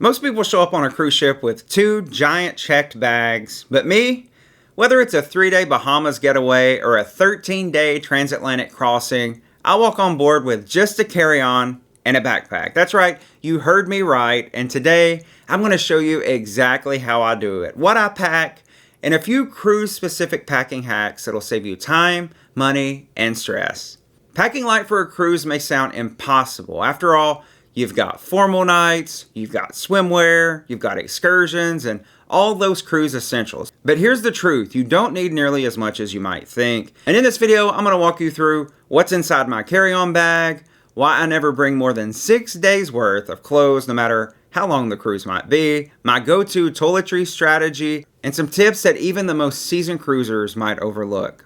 Most people show up on a cruise ship with 2 giant checked bags, but me, whether it's a 3-day Bahamas getaway or a 13-day transatlantic crossing, I walk on board with just a carry-on and a backpack. That's right, you heard me right, and today I'm going to show you exactly how I do it, what I pack, and a few cruise-specific packing hacks that'll save you time, money, and stress. Packing light for a cruise may sound impossible. After all, you've got formal nights, you've got swimwear, you've got excursions, and all those cruise essentials. But here's the truth, you don't need nearly as much as you might think. And in this video, I'm going to walk you through what's inside my carry-on bag, why I never bring more than 6 days worth of clothes no matter how long the cruise might be, my go-to toiletry strategy, and some tips that even the most seasoned cruisers might overlook.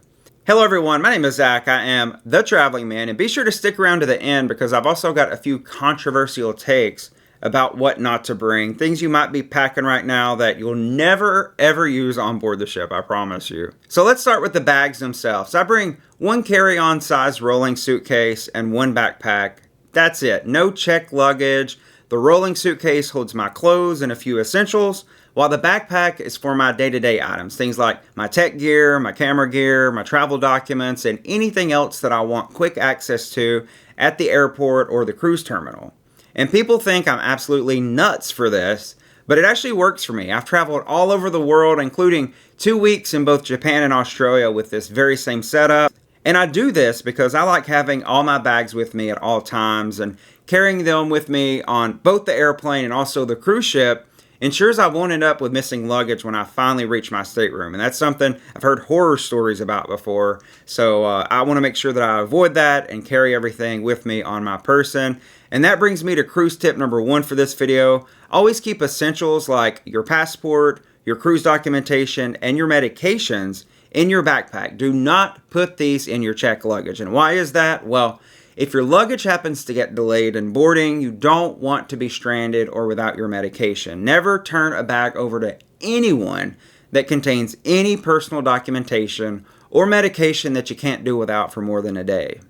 Hello everyone, my name is Zach. I am the Traveling Man, and be sure to stick around to the end because I've also got a few controversial takes about what not to bring. Things you might be packing right now that you'll never ever use on board the ship, I promise you. So let's start with the bags themselves. I bring 1 carry-on size rolling suitcase and 1 backpack. That's it, no checked luggage. The rolling suitcase holds my clothes and a few essentials, while the backpack is for my day-to-day items, things like my tech gear, my camera gear, my travel documents, and anything else that I want quick access to at the airport or the cruise terminal. And people think I'm absolutely nuts for this, but it actually works for me. I've traveled all over the world, including 2 weeks in both Japan and Australia with this very same setup. And I do this because I like having all my bags with me at all times, and carrying them with me on both the airplane and also the cruise ship ensures I won't end up with missing luggage when I finally reach my stateroom. And that's something I've heard horror stories about before. So I want to make sure that I avoid that and carry everything with me on my person. And that brings me to cruise tip number 1 for this video. Always keep essentials like your passport, your cruise documentation, and your medications in your backpack. Do not put these in your checked luggage. And why is that? Well, if your luggage happens to get delayed in boarding, you don't want to be stranded or without your medication. Never turn a bag over to anyone that contains any personal documentation or medication that you can't do without for more than a day.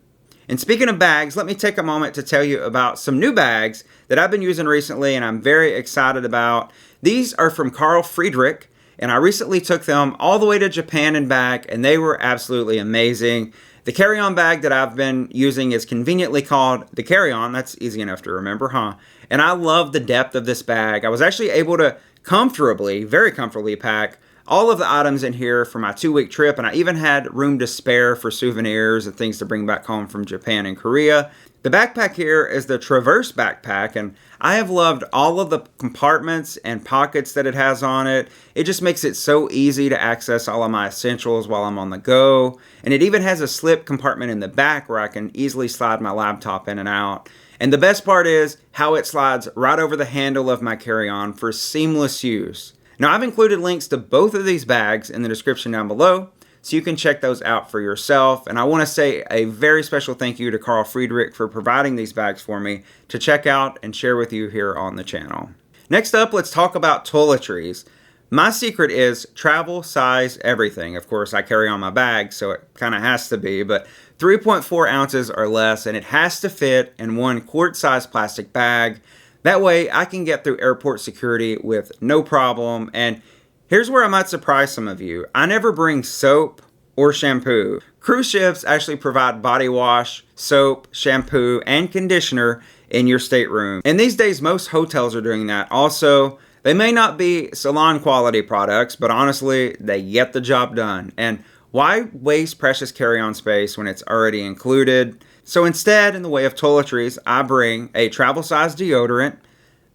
And speaking of bags, let me take a moment to tell you about some new bags that I've been using recently and I'm very excited about. These are from FRIEDRIK, and I recently took them all the way to Japan and back, and they were absolutely amazing. The carry-on bag that I've been using is conveniently called the carry-on. That's easy enough to remember, huh? And I love the depth of this bag. I was actually able to very comfortably pack all of the items in here for my 2-week trip, and I even had room to spare for souvenirs and things to bring back home from Japan and Korea. The backpack here is the Traverse backpack, and I have loved all of the compartments and pockets that it has on it. It just makes it so easy to access all of my essentials while I'm on the go. And it even has a slip compartment in the back where I can easily slide my laptop in and out. And the best part is how it slides right over the handle of my carry-on for seamless use. Now, I've included links to both of these bags in the description down below, so you can check those out for yourself. And I want to say a very special thank you to FRIEDRIK for providing these bags for me to check out and share with you here on the channel. Next up, let's talk about toiletries. My secret is travel size everything. Of course, I carry on my bag, so it kind of has to be, but 3.4 ounces or less, and it has to fit in 1 quart-sized plastic bag. That way, I can get through airport security with no problem. And here's where I might surprise some of you. I never bring soap or shampoo. Cruise ships actually provide body wash, soap, shampoo, and conditioner in your stateroom. And these days, most hotels are doing that also. They may not be salon quality products, but honestly, they get the job done. And why waste precious carry-on space when it's already included? So instead, in the way of toiletries, I bring a travel-size deodorant,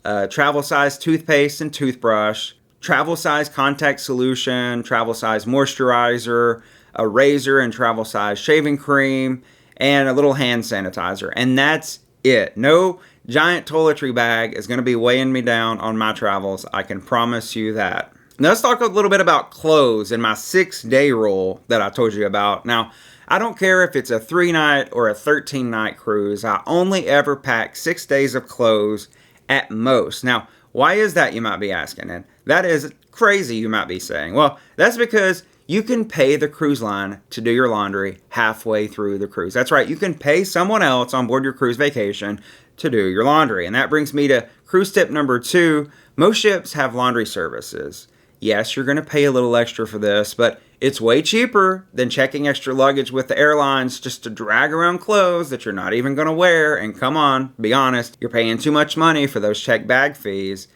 a travel-size toothpaste and toothbrush, travel-size contact solution, travel-size moisturizer, a razor and travel-size shaving cream, and a little hand sanitizer. And that's it. No giant toiletry bag is going to be weighing me down on my travels. I can promise you that. Now let's talk a little bit about clothes and my 6-day rule that I told you about. Now, I don't care if it's a 3-night or a 13-night cruise. I only ever pack 6 days of clothes at most. Now, why is that, you might be asking? And that is crazy, you might be saying. Well, that's because you can pay the cruise line to do your laundry halfway through the cruise. That's right, you can pay someone else on board your cruise vacation to do your laundry. And that brings me to cruise tip number 2. Most ships have laundry services. Yes, you're going to pay a little extra for this, but it's way cheaper than checking extra luggage with the airlines just to drag around clothes that you're not even going to wear. And come on, be honest, you're paying too much money for those checked bag fees.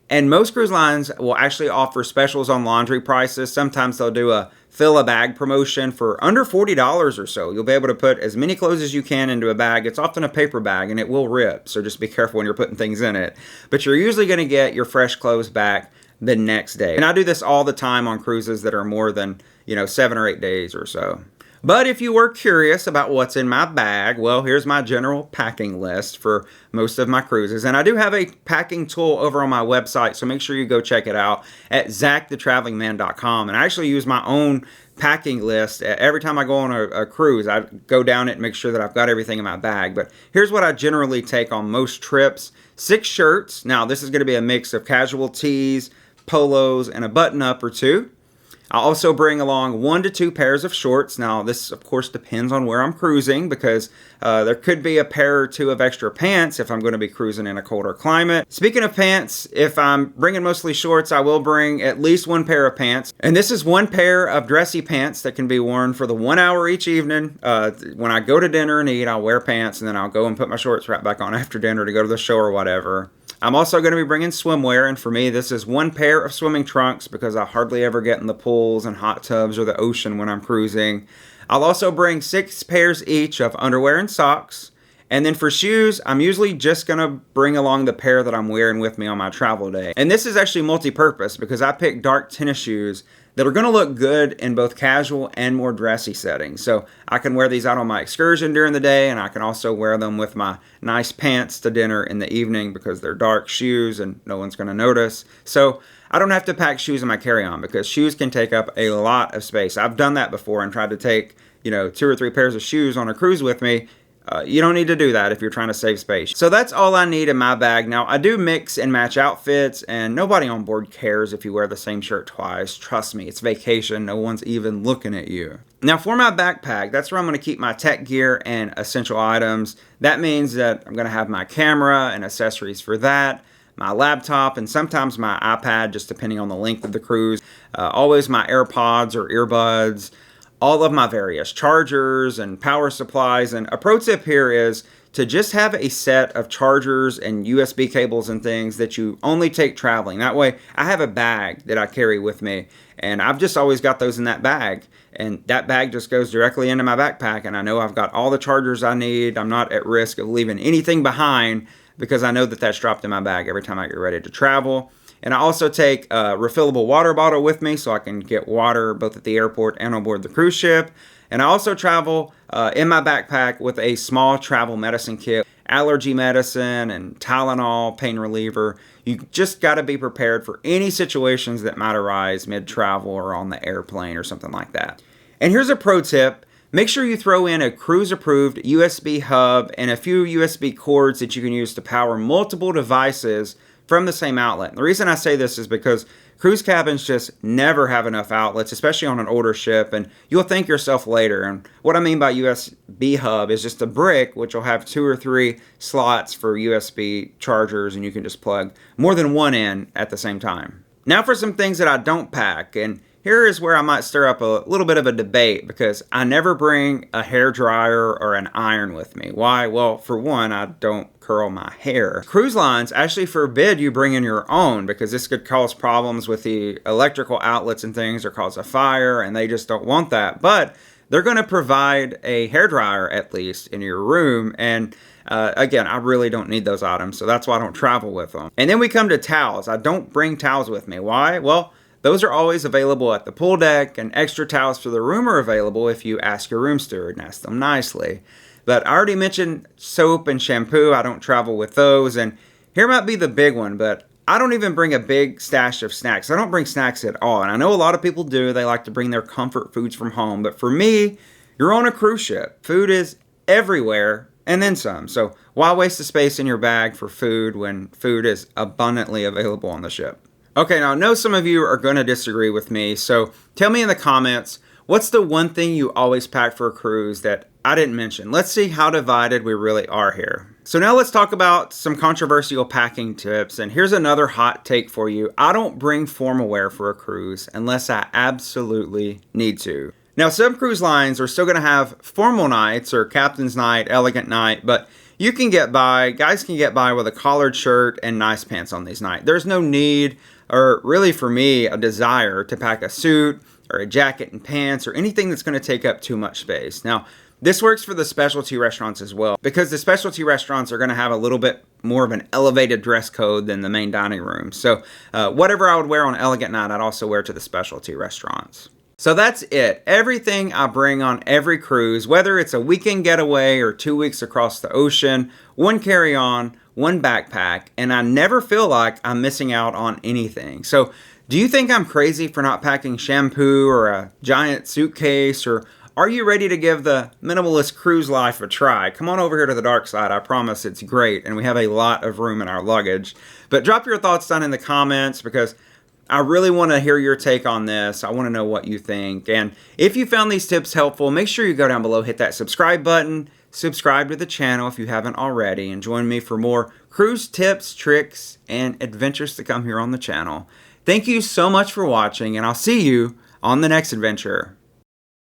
And most cruise lines will actually offer specials on laundry prices. Sometimes they'll do a fill a bag promotion for under $40 or so. You'll be able to put as many clothes as you can into a bag. It's often a paper bag and it will rip, so just be careful when you're putting things in it. But you're usually going to get your fresh clothes back the next day. And I do this all the time on cruises that are more than, 7 or 8 days or so. But if you were curious about what's in my bag, well, here's my general packing list for most of my cruises. And I do have a packing tool over on my website, so make sure you go check it out at zachthetravellingman.com. And I actually use my own packing list. Every time I go on a cruise, I go down it and make sure that I've got everything in my bag. But here's what I generally take on most trips. 6 shirts. Now, this is going to be a mix of casual tees, polos, and a button-up or 2. I'll also bring along 1 to 2 pairs of shorts. Now, this, of course, depends on where I'm cruising because there could be a pair or 2 of extra pants if I'm going to be cruising in a colder climate. Speaking of pants, if I'm bringing mostly shorts, I will bring at least 1 pair of pants. And this is 1 pair of dressy pants that can be worn for the 1 hour each evening. When I go to dinner and eat, I'll wear pants, and then I'll go and put my shorts right back on after dinner to go to the show or whatever. I'm also going to be bringing swimwear, and for me, this is 1 pair of swimming trunks because I hardly ever get in the pools and hot tubs or the ocean when I'm cruising. I'll also bring 6 pairs each of underwear and socks. And then for shoes, I'm usually just going to bring along the pair that I'm wearing with me on my travel day. And this is actually multi-purpose because I picked dark tennis shoes that are going to look good in both casual and more dressy settings. So I can wear these out on my excursion during the day, and I can also wear them with my nice pants to dinner in the evening because they're dark shoes and no one's going to notice. So I don't have to pack shoes in my carry-on because shoes can take up a lot of space. I've done that before and tried to take, 2 or 3 pairs of shoes on a cruise with me. You don't need to do that if you're trying to save space. So that's all I need in my bag. Now, I do mix and match outfits, and nobody on board cares if you wear the same shirt twice. Trust me, it's vacation. No one's even looking at you. Now, for my backpack, that's where I'm going to keep my tech gear and essential items. That means that I'm going to have my camera and accessories for that, my laptop, and sometimes my iPad, just depending on the length of the cruise. Always my AirPods or earbuds. All of my various chargers and power supplies. And a pro tip here is to just have a set of chargers and USB cables and things that you only take traveling. That way, I have a bag that I carry with me, and I've just always got those in that bag. And that bag just goes directly into my backpack, and I know I've got all the chargers I need. I'm not at risk of leaving anything behind because I know that that's dropped in my bag every time I get ready to travel. And I also take a refillable water bottle with me so I can get water both at the airport and on board the cruise ship. And I also travel in my backpack with a small travel medicine kit, allergy medicine and Tylenol, pain reliever. You just got to be prepared for any situations that might arise mid-travel or on the airplane or something like that. And here's a pro tip. Make sure you throw in a cruise-approved USB hub and a few USB cords that you can use to power multiple devices from the same outlet. The reason I say this is because cruise cabins just never have enough outlets, especially on an older ship, and you'll thank yourself later. And what I mean by USB hub is just a brick, which will have 2 or 3 slots for USB chargers, and you can just plug more than one in at the same time. Now for some things that I don't pack, and here is where I might stir up a little bit of a debate because I never bring a hair dryer or an iron with me. Why? Well, for one, I don't curl my hair. Cruise lines actually forbid you bring in your own because this could cause problems with the electrical outlets and things or cause a fire, and they just don't want that. But they're going to provide a hair dryer at least in your room, and again, I really don't need those items, so that's why I don't travel with them. And then we come to towels. I don't bring towels with me. Why? Well, those are always available at the pool deck, and extra towels for the room are available if you ask your room steward and ask them nicely. But I already mentioned soap and shampoo. I don't travel with those. And here might be the big one, but I don't even bring a big stash of snacks. I don't bring snacks at all. And I know a lot of people do. They like to bring their comfort foods from home. But for me, you're on a cruise ship. Food is everywhere and then some. So why waste the space in your bag for food when food is abundantly available on the ship? Okay, now I know some of you are going to disagree with me, so tell me in the comments, what's the one thing you always pack for a cruise that I didn't mention? Let's see how divided we really are here. So now let's talk about some controversial packing tips. And here's another hot take for you. I don't bring formal wear for a cruise unless I absolutely need to. Now, some cruise lines are still going to have formal nights or captain's night, elegant night, but guys can get by with a collared shirt and nice pants on these nights. There's no need, or really for me, a desire to pack a suit or a jacket and pants or anything that's going to take up too much space. Now, this works for the specialty restaurants as well, because the specialty restaurants are going to have a little bit more of an elevated dress code than the main dining room. So whatever I would wear on elegant night, I'd also wear to the specialty restaurants. So that's it. Everything I bring on every cruise, whether it's a weekend getaway or 2 weeks across the ocean, one carry-on, one backpack, and I never feel like I'm missing out on anything. So do you think I'm crazy for not packing shampoo or a giant suitcase, or are you ready to give the minimalist cruise life a try? Come on over here to the dark side. I promise it's great, and we have a lot of room in our luggage. But drop your thoughts down in the comments, because I really want to hear your take on this. I want to know what you think. And if you found these tips helpful, make sure you go down below, hit that subscribe button, subscribe to the channel if you haven't already, and join me for more cruise tips, tricks, and adventures to come here on the channel. Thank you so much for watching, and I'll see you on the next adventure.